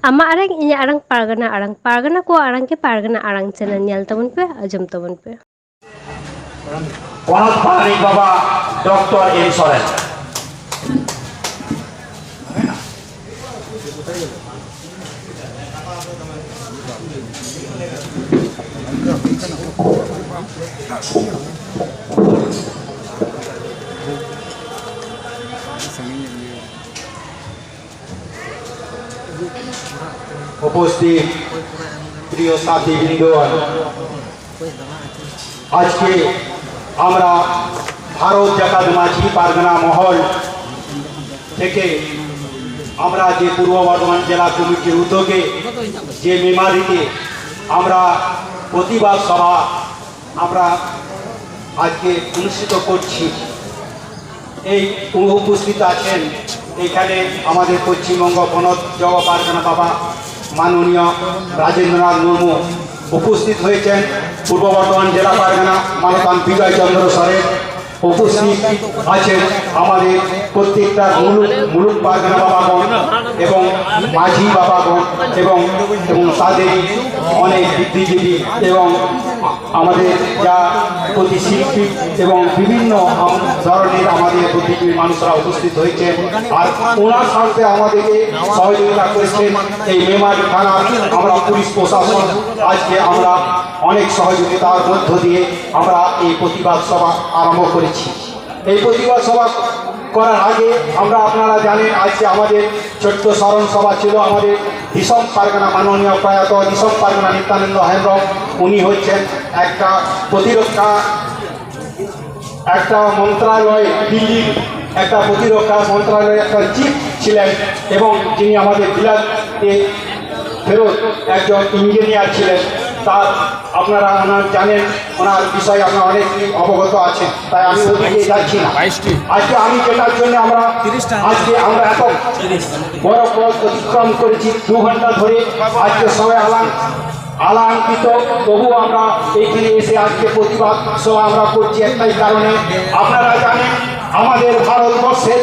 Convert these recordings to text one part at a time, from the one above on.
ᱟᱢᱟᱜ ᱟᱲᱟᱝ ᱤᱧᱟᱹᱜ ᱟᱲᱟᱝ ᱯᱟᱨᱜᱟᱱᱟ ᱠᱚᱣᱟᱜ ᱟᱲᱟᱝ ᱠᱮ ᱯᱟᱨᱜᱟᱱᱟ ᱟᱲᱟᱝ ᱪᱮᱱᱮᱞ ᱧᱮᱞ ᱛᱟᱵᱚᱱ ᱯᱮ, ᱟᱸᱡᱚᱢ ᱛᱟᱵᱚᱱ ᱯᱮ। ᱯᱚᱱᱚᱛ ᱯᱟᱨᱟᱱᱤᱠ ᱵᱟᱵᱟ ᱰᱚᱠᱴᱚᱨ ᱮᱢ ᱥᱚᱨᱮᱱ। উপস্থিত প্রিয় সাথীবৃন্দ, আজকে আমরা ভারত জাকাত মাঝি পারগানা মহল থেকে আমরা যে পূর্ব বর্ধমান জেলা কমিটির উদ্যোগে যে মেমারিতে আমরা প্রতিবাদ সভা আমরা আজকে অনুষ্ঠিত করছি। এই উপস্থিত আছেন এখানে আমাদের পশ্চিমবঙ্গ পনত জব পারগানা বাবা মাননীয় রাজেন্দ্রনাথ মুর্মু উপস্থিত হয়েছেন। পূর্ব বর্ধমান জেলা পারগানা মানতান বিজয় চন্দ্র সরেন উপস্থিত আছেন। আমাদের প্রত্যেকটা মুলুক পারগানা বাবাগণ এবং মাঝি বাবাগণ এবং তাদের অনেক বুদ্ধিজীবী এবং আমাদের যা প্রতিশিল্পী এবং বিভিন্ন ধরনের আমাদের বুদ্ধিজীবী মানুষরা উপস্থিত হয়েছেন। আর ওনার সাথে আমাদেরকে সহযোগিতা করেছেন এই মেমারি থানা আমরা পুলিশ প্রশাসন। আজকে আমরা অনেক সহযোগিতার মধ্য দিয়ে আমরা এই প্রতিবাদ সভা আরম্ভ করেছি। এই প্রতিবাদ সভা করার আগে আমরা আপনারা জানেন আজকে আমাদের ছোট্ট স্মরণ সভা ছিল। আমাদের দিসম পারগানা মাননীয় প্রয়াত দিসম পারগানা নিত্যানন্দ হেমব্রম উনি হচ্ছেন একটা প্রতিরক্ষা একটা মন্ত্রণালয়, দিল্লির একটা প্রতিরক্ষা মন্ত্রণালয়ের একটা চিফ ছিলেন এবং যিনি আমাদের বিলাতে ফেরত একজন ইঞ্জিনিয়ার ছিলেন। তার আপনারা ওনার জানেন, ওনার বিষয়ে আপনারা অনেক অবগত আছেন, তাই আমি ওদিকে যাচ্ছি না। আজকে আমি যেটার জন্য আজকে আমরা এত বড় পথ অতিক্রম করেছি 2 ঘন্টা ধরে, আজকে সবাই আলাঙ্কিত, তবু আমরা এইখানে এসে আজকে প্রতিবাদ সভা আমরা করছি একটাই কারণে। আপনারা জানেন আমাদের ভারতবর্ষের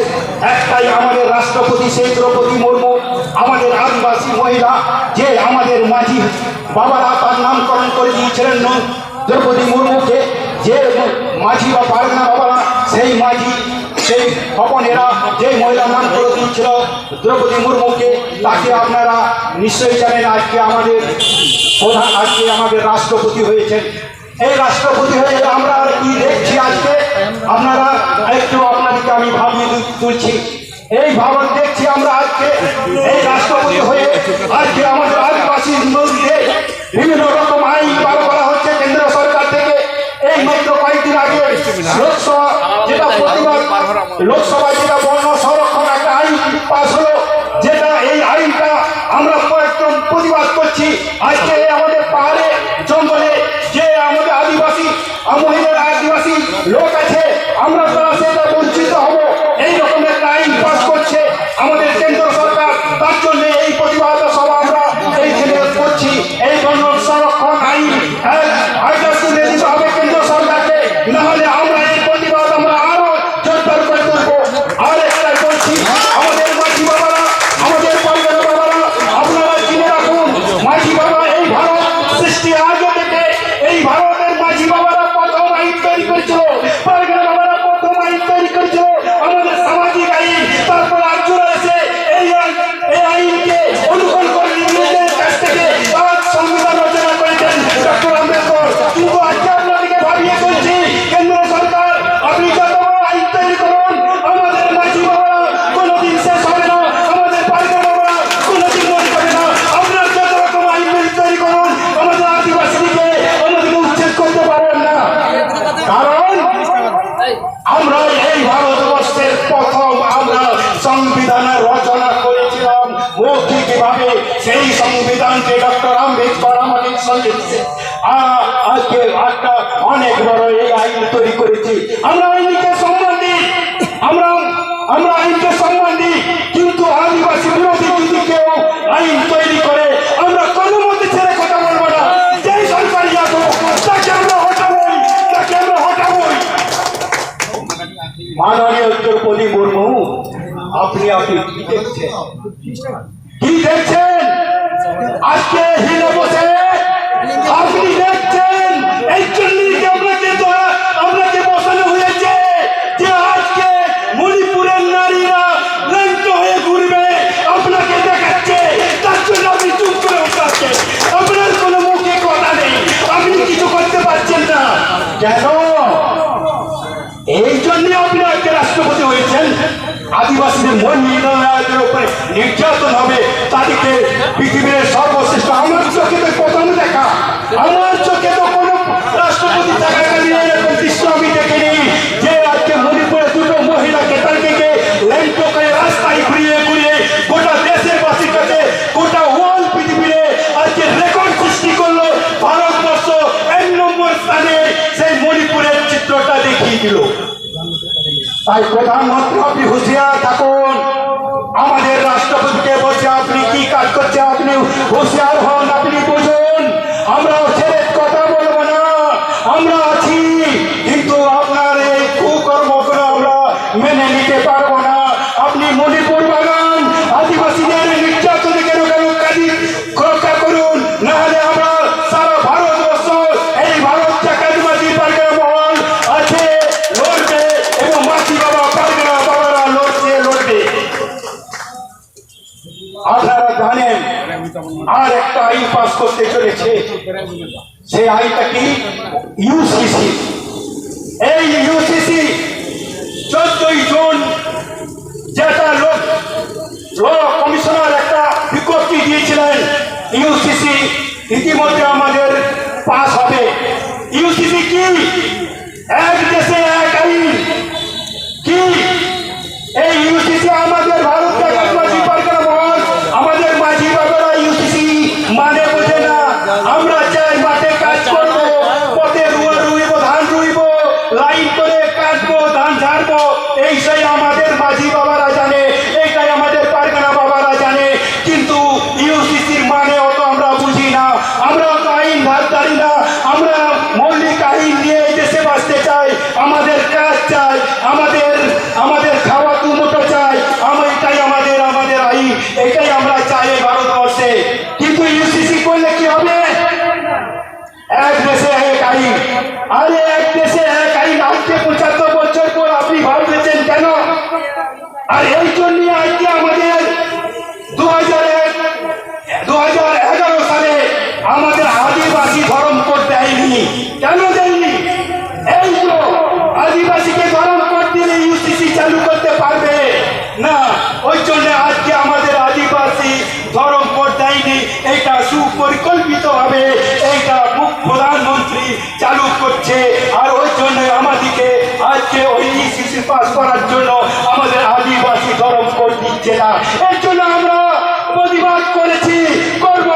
একটাই আমাদের রাষ্ট্রপতি সেই দ্রৌপদী মুর্মু, আমাদের আদিবাসী মহিলা যে আমাদের মাঝি বাবারা তার নামকরণ করে দিয়েছিলেন দ্রৌপদী মুর্মুকে। যে মাঝি বা পারগানা বাবারা সেই মাঝি সেই ভবনেরা যে মহিলার নাম করে দিয়েছিল দ্রৌপদী মুর্মুকে, তাকে আপনারা নিশ্চয়ই জানেন আজকে আমাদের প্রধান, আজকে আমাদের রাষ্ট্রপতি হয়েছেন। এই রাষ্ট্রপতি হয়ে আমরা কি দেখছি আজকে, আপনারা একটু আপনাদেরকে আমি ভাবিয়ে তুলছি। এই ভাবন দেখছি আমরা আজকে এই রাষ্ট্রপতি হয়ে আজকে আমাদের আদিবাসী বিরুদ্ধে বিভিন্ন রকম আইন পার করা হচ্ছে কেন্দ্র সরকার থেকে। এই মাত্র কয়েকদিন আগে লোকসভায় যেটা বর্ণ সংরক্ষণ একটা আইন পাস হলো, যেটা এই আইনটা আমরা একদম প্রতিবাদ করছি। আজকে আমাদের পাহাড়ে জঙ্গলে যে আমাদের আদিবাসী মহিলারা আদিবাসী লোক আছে, আমরা তারা সেটা বঞ্চিত হব, এই রকমের একটা আইন পাস করছে আমাদের কেন্দ্র সরকার। তার জন্য এই প্রতিবাদ সভা আমরা এইখানে করছি। এই বর্ণ সংরক্ষণ আইন তুলে দিতে হবে কেন্দ্র সরকারকে, নাহলে আমরা এই প্রতিবাদ আমরা আরো জোরদার করে তুলবো। আর একটাই বলছি, আমাদের মাঝি বাবারা, আমাদের পারগানা বাবারা, আপনারা চিনে রাখুন মাঝি বাবা এই ভারত সৃষ্টির আগে থেকে এই ভারতের মাঝি বাবারা প্রথম আইন তৈরি করেছিল, পারগানা বাবারা প্রথম আইন তৈরি করেছিল আমাদের সামাজিক আইন। তারপর আর্যরা এসে এই আইনকে অনুকূল করে নিজেদের কাছ থেকে তার সংবিধান রচনা করেছেন ডক্টর আম্বেদকর। কিন্তু আজকে আপনাদেরকে ভাবিয়ে বলছি কেন্দ্র সরকার, আপনি যত বড় আইন তৈরি করুন আমাদের মাঝি বাবারা কোনোদিন শেষ হবে না, আমাদের পারগানা বাবারা কোনোদিন মন করে না। আপনার যত রকম আইন তৈরি করুন আমাদের আদিবাসীকে আমাদেরকে উচ্ছেদ করতে পারবেন না, কারণ আমরা এই ভারতবর্ষের প্রথম আমরা সংবিধান রচনা করেছিলাম মৌখিকভাবে। সেই সংবিধানকে ডক্টর আম্বেদকর আমাদের সঙ্গে আজকে একটা অনেক বড় এই আইন তৈরি করেছি। আমরা আইনকে সম্মান দিই, আমরা আইনকে সম্মান দিই, কিন্তু আদিবাসী বিরোধী যদি কেউ আইন তৈরি করে আমরা কোনো মতে ছেড়ে কথা বলবো না। যেই সরকারি আসুক তাকে আমরা হটাবই, তাকে আমরা হটাবই। মাননীয় দ্রৌপদী মুর্মু, আপনি কি দেখছেন? কি দেখছেন? আজকে হিলে বসে আপনি দেখছেন এই জন্যই কি আপনাকে বসানো হয়েছে যে আজকে মণিপুরের নারীরা ল্যাংট হয়ে ঘুরবে আপনাকে দেখাচ্ছে, তার জন্য আপনি চুপ করে উঠাচ্ছেন। আপনার কোনো মুখে কথা নেই, আপনি কিছু করতে পারছেন না কেন? এই জন্য আপনি আজকে রাষ্ট্রপতি হয়েছেন। আদিবাসীদের মহিলাদের উপরে নির্যাতন হবে, তাদেরকে পৃথিবীর সর্বশ্রেষ্ঠ। আমার চোখে তো প্রথম দেখা, আমার চোখে তো কোনো রাষ্ট্রপতি থাকাকালীন এরকম দৃশ্য আমি দেখিনি যে আজকে মণিপুরে দুটো মহিলাকে তাদেরকে ল্যাংট করে রাস্তায় ঘুরিয়ে ঘুরিয়ে গোটা দেশের বাসীর কাছে গোটা ওয়ার্ল্ড পৃথিবীতে আজকে রেকর্ড সৃষ্টি করলো। ভারতবর্ষ 1 নম্বর স্থানে সেই মণিপুরের চিত্রটা দেখিয়ে দিল। তাই প্রধানমন্ত্রী আপনি হুঁশিয়ার থাকুন। আমাদের রাষ্ট্রপতিকে বলছে আপনি কি কাজ করছে, আপনি হুঁশিয়ার হন, আপনি বুঝুন। আমরা ছেড়ে কথা বলবো না, আমরা আছি, কিন্তু আপনার এই কুকর্মগুলো আমরা মেনে নিতে পারবো না। আপনি মণিপুর বাগান আদিবাসীদের নির্যাতন কেন রক্ষা করুন, নাহলে আমরা সারা ভারতবর্ষ এই ভারত থেকে আদিবাসী পারগানা মহল আছে লড়বে এবং মাসি বাবা পারগানা বাবারা লড়বে। আপনারা জানেন আর একটা আইন পাস করতে চলেছে, সেই আইনটা কি? ইউসিসি। এই ইউসিসি 14ই জুন যেটা ল কমিশনার একটা বিজ্ঞপ্তি দিয়েছিলেন, ইউসিসি ইতিমধ্যে আমাদের পাস হবে। ইউসিসি কি? এক দেশে এক আইন। কি এই ইউসিসি? আমাদের ভারত মাঝি পারগানা মহল, আমাদের মাঝি বাবারা ইউসিসি মানে বোঝে না। আমরা চাই মাঠে কাজ করবো, পথে রুইব, ধান রুইব, লাইন করে কাটবো, ধান ঝাড়বো, এই সেই আমাদের মাঝি বাবারা জানে, এইটাই আমাদের পারগানা বাবারা জানে। কিন্তু ইউসিসির মানে অত আমরা বুঝি না, আমরা অত আইন ধারধারি না। আমরা মৌলিক আইন নিয়ে এই দেশে বাঁচতে চাই, আমাদের কাজ চাই, আমাদের খাওয়া দুমুঠো চাই, এটাই আমাদের আইন, এটাই আমরা চাই ভারতবর্ষে। কিন্তু ইউসিসি করলে কি হবে? এক দেশে এক আইন। আরে এক দেশে এক আইন আজকে 75 বছর পর আপনি ভাবছেন কেন? আর এই জন্য আজকে আমাদের 2011 সালে আমাদের আদিবাসী ধর্ম কোড দেয়নি। কেন দেয়নি? এই তো আদিবাসীকে ধর্ম কোড দিলে ইউসিসি চালু করতে পারবে না, ওই জন্য আজকে আমাদের আদিবাসী ধর্ম কোড দেয়নি। এইটা সুপরিকল্পিত ভাবে এইটা প্রধানমন্ত্রী চালু করছে, আর ওই জন্য আমাদেরকে আজকে ওই ইউসিসি পাস করার জন্য আমাদের আদিবাসী ধর্ম কোড দিচ্ছে না। এর জন্য আমরা প্রতিবাদ করেছি, করব।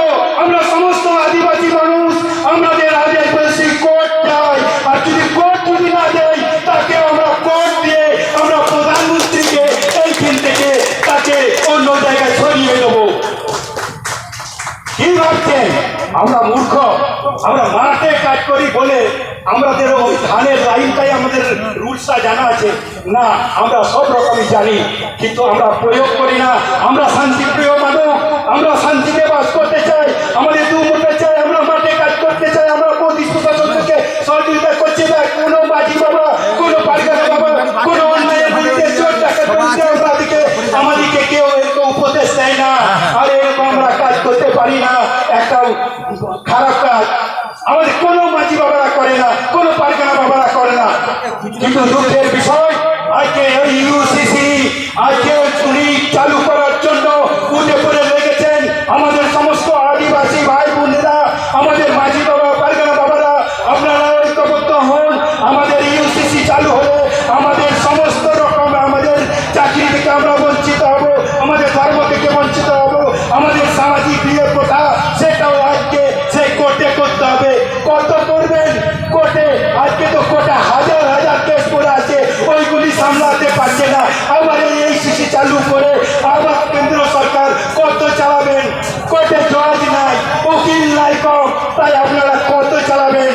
আমরা সমস্ত আদিবাসী মানুষ আমাদের আদিবাসী কোড চাই, আর যদি কোড যদি না দেয় তাকে আমরা কোড দিয়ে আমরা প্রধানমন্ত্রীকে এইখান থেকে তাকে অন্য জায়গায় সরিয়ে দেবো। কি ভাবছেন আমরা মূর্খ? আমরা মাঠে কাজ করি বলে আমাদের ওই ধানের লাইনটাই আমাদের রুলসটা জানা আছে না? আমরা সব রকমই জানি, কিন্তু আমরা প্রয়োগ করি না। আমরা শান্তিপ্রিয় মানুষ, আমরা শান্তিতে বাস করতে চাই, আমাদের দুমুঠো চাই, আমরা মাঠে কাজ করতে চাই। আমরা পুলিশ প্রশাসনকে সহযোগিতা করছি না। কোনো মাঝি বাবা, কোনো পারগানা বাবা, কোনো অন্যায়ের বিরুদ্ধে চোর ডাকাত বিরুদ্ধে আমাদেরকে কেউ এরকম উপদেশ দেয় না। আর এরকম আমরা কাজ করতে পারি না, একটা খারাপ কাজ আমাদের কোনো মাঝি বাবারা করে না, কোনো পারগানা বাবারা করে না। কিন্তু দুঃখের বিষয় আজকে এই ইউসিসি আজকে উনি চালু করার জন্য উঠে পড়ে লেগেছেন। আমাদের সমস্ত আদিবাসী ভাই বোনেরা, আমাদের মাঝি বাবা, পারগানা বাবারা, আপনারা ঐক্যবদ্ধ হন। আমাদের ইউসিসি চালু হলে আমাদের সমস্ত রকম আমাদের চাকরি থেকে আমরা বঞ্চিত হব, আমাদের ধর্ম থেকে বঞ্চিত হব, আমাদের সামাজিক বিয়ে প্রথা সেটাও আজকে সেই কোর্টে করতে হবে। কত করবেন কোর্টে? আজকে তো কোর্টে হাজার হাজার কেস পড়ে আছে, ওইগুলি সামলাতে পারছে না। আবার এই সিসি চালু করে আবার কেন্দ্র সরকার কত চালাবেন? কোর্টে জজ নাই, উকিল নাই কম, তাই আপনারা কত চালাবেন?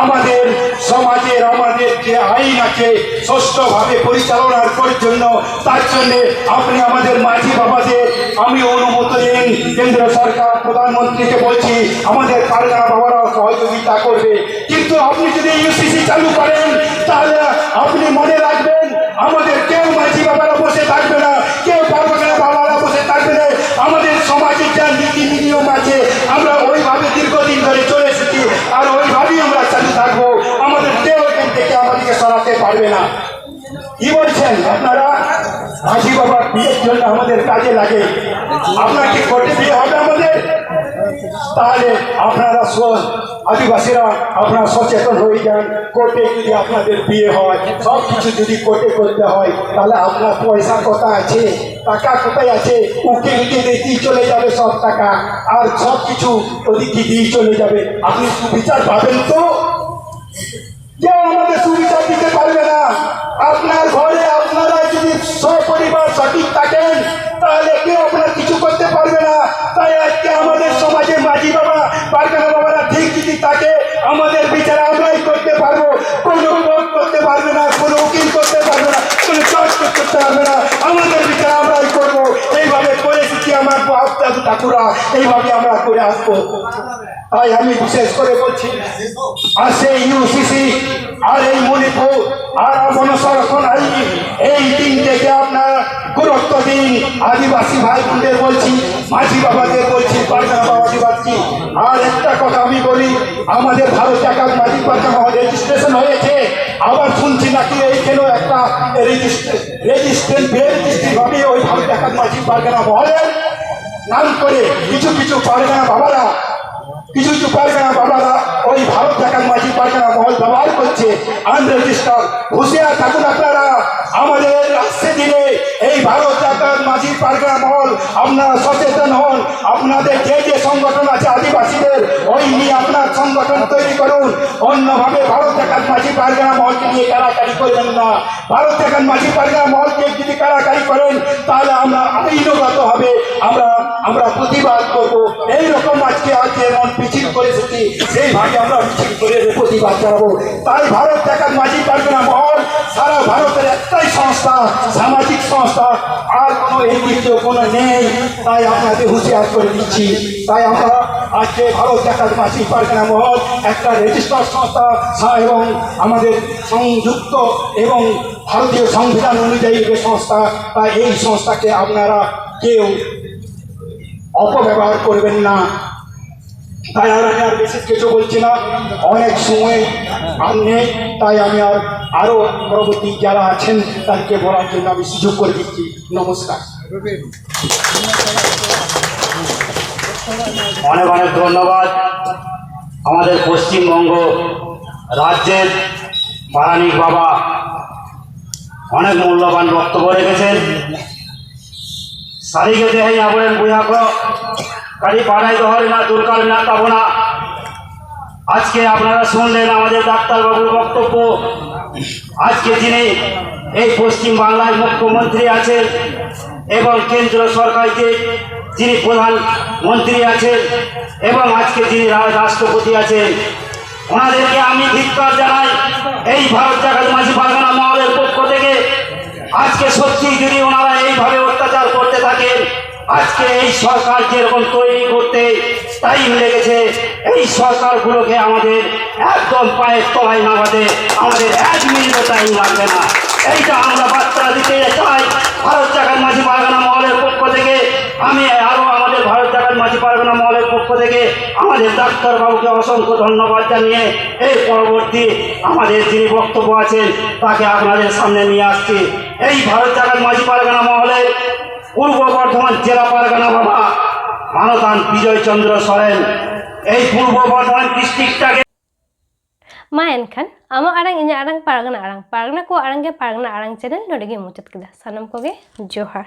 আমাদের সমাজের, আমাদের যে আইন আছে সুষ্ঠুভাবে পরিচালনার করার জন্য, তার জন্য আপনি আমাদের মাঝি বাবাদের আমি অনুমতি দিন। কেন্দ্র সরকার প্রধানমন্ত্রীকে বলছি আমাদের পারগানা বাবারা সহযোগিতা করবে, কিন্তু আপনি যদি ইউসিসি চালু করেন তাহলে আপনি মনে রাখবেন আমাদের কেউ মাঝি বাবারা বসে থাকবে না, কেউ পারগানা বাবারা বসে থাকবে না। আমাদের সমাজের যা নীতি নিয়ম আছে আমরা ওইভাবে দীর্ঘদিন ধরে চলে এসেছি, আর ওইভাবেই আমরা চালু থাকবো। আমাদের কেউ এখান থেকে আমাদেরকে সরাতে পারবে না। কি বলছেন আপনারা? মাঝি বাবার বিয়ের জন্য আমাদের কাজে লাগে, আপনার কি কোর্টে বিয়ে হবে আমাদের? তাহলে আপনারা আদিবাসীরা আপনারা সচেতন হয়ে যান। কোর্টে যদি আপনাদের বিয়ে হয়, সব কিছু যদি কোর্টে করতে হয়, তাহলে আপনার পয়সা কোথায় আছে, টাকা কোথায় আছে? উকিলকে দিয়ে চলে যাবে সব টাকা, আর সব কিছু ওদিকে দিয়ে চলে যাবে। আপনি সুবিচার পাবেন তো? কেউ আমাদের সুবিচার দিতে পারবে না। আপনার ঘরে আপনারা যদি সপরিবার সঠিক থাকেন তাহলে কেউ আপনার কিছু করতে পারবে না। তাই আজকে আমাদের সমাজে মাঝি বাবা পারগানা বাবারা ঠিক যদি থাকে আমাদের বিচার আমরাই করতে পারবো। কোনো কোর্ট করতে পারবে না, কোনো উকিল করতে পারবে না, কোনো জজ করতে পারবে না। আমাদের বিচার আমরাই করবো। এইভাবে করে এসেছি আমার বাপ দাদু ঠাকুরা, এইভাবে আমরা করে আসবো। তাই আমি বিশেষ করে বলছি, আর সেই ইউসিসি আর এই মণিপুর আর বন সংরক্ষণ আইন, এই দিন থেকে আপনার গুরুত্ব দিন। আদিবাসী ভাই বোনদের বলছি, মাঝি বাবাদের বলছি, পারগানা বাবাদের বলছি। আর একটা কথা আমি বলি, আমাদের ভারত জায়গার মাঝি পারগানা রেজিস্ট্রেশন হয়েছে, আবার শুনছি নাকি এইখানেও একটা রেজিস্ট্রি ভাবে ওই ভারত জায়গার মাঝি পারগানা মহলের নাম করে কিছু কিছু পারগানা বাবারা ওই ভারত জায়গার মাঝি পারগানা মহল ব্যবহার করছে আনরেজিস্টার। হুঁশিয়ার থাকুন আপনারা। আমাদের আসছে দিনে এই ভারত জায়গার মাঝি পারগানা মহল আপনারা সচেতন হন। আপনাদের যে যে সংগঠন আছে আদিবাসীদের, ওই নিয়ে আপনার সংগঠন তৈরি করুন। অন্যভাবে ভারত জায়গার মাঝি পারগানা মহলকে নিয়ে কারাকারি করবেন না। ভারত জায়গার মাঝি পারগানা মহলকে যদি কারাকারি করেন তাহলে আমরা আইনগত হবে আমরা প্রতিবাদ করবো। এইরকম আজকে যেমন মিছিল করে এসেছি সেইভাবে আমরা মিছিল করে প্রতিবাদ জানাবো। তাই ভারত জায়গার মাঝি পারগানা মহল সারা ভারতের একটাই সংস্থা, সামাজিক সংস্থা, আর কোনো এই দ্বিতীয় কোনো নেই। তাই আপনাদের হুঁশিয়ার করে দিচ্ছি। তাই আমরা আজকে ভারত জায়গার মাঝি পারগানা মহল একটা রেজিস্টার সংস্থা এবং আমাদের সংযুক্ত এবং ভারতীয় সংবিধান অনুযায়ী যে সংস্থা, তাই এই সংস্থাকে আপনারা কেউ অপব্যবহার করবেন না। তাই আর আমি আর বিশেষ কিছু বলছি না, অনেক সময় আর নেই। তাই আমি আরও পরবর্তী যারা আছেন তাদেরকে বলার জন্য আমি সুযোগ করে দিচ্ছি। নমস্কার। অনেক অনেক ধন্যবাদ। আমাদের পশ্চিমবঙ্গ রাজ্যের পারানিক বাবা অনেক মূল্যবান বক্তব্য রেখেছেন। সারিকে দেখাই আবরেন বুঝাক কারি পাড়াই দহরে না দুর্কাল না পাবো না। আজকে আপনারা শুনলেন আমাদের ডাক্তারবাবুর বক্তব্য। আজকে যিনি এই পশ্চিম বাংলার মুখ্যমন্ত্রী আছেন এবং কেন্দ্র সরকারকে যিনি প্রধানমন্ত্রী আছেন এবং আজকে যিনি রাষ্ট্রপতি আছেন, ওনাদেরকে আমি ধিক্কার জানাই এই ভারত জায়গার মাঝি পারগানা মহলের পক্ষ থেকে। আজকে সত্যি যদি ওনারা এইভাবে অত্যাচার করতে থাকেন, আজকে এই সরকার যেরকম তৈরি করতে টাইম লেগেছে, এই সরকারগুলোকে আমাদের একদম পায়ের তলায় নামাতে আমাদের 1 মিনিটও টাইম লাগবে না। এইটা আমরা বার্তা দিতে চাই ভারত জায়গার মাঝি পারগানা মহলের পক্ষ থেকে। আমি আরও আমাদের ভারত জায়গার মাঝি পারগানা মহলের পক্ষ থেকে আমাদের ডাক্তারবাবুকে অসংখ্য ধন্যবাদ জানিয়ে এর পরবর্তী আমাদের যিনি বক্তব্য আছেন তাকে আপনাদের সামনে নিয়ে আসছি। এই ভারত জায়গার মাঝি পারগানা মহলের পূর্ব বর্ধমান জেলা পারগানা বাবা মানতান বিজয় চন্দ্র সরেন এই পূর্ব বর্ধমান ডিস্ট্রিক্টটাকে मा एनखान आमा आरांग इᱧᱟᱹᱜ आरांग पारगाना को आरांग के पारगाना आरांग चैनल नोडे गे मुचाद केदा सानम कोगे जोहार।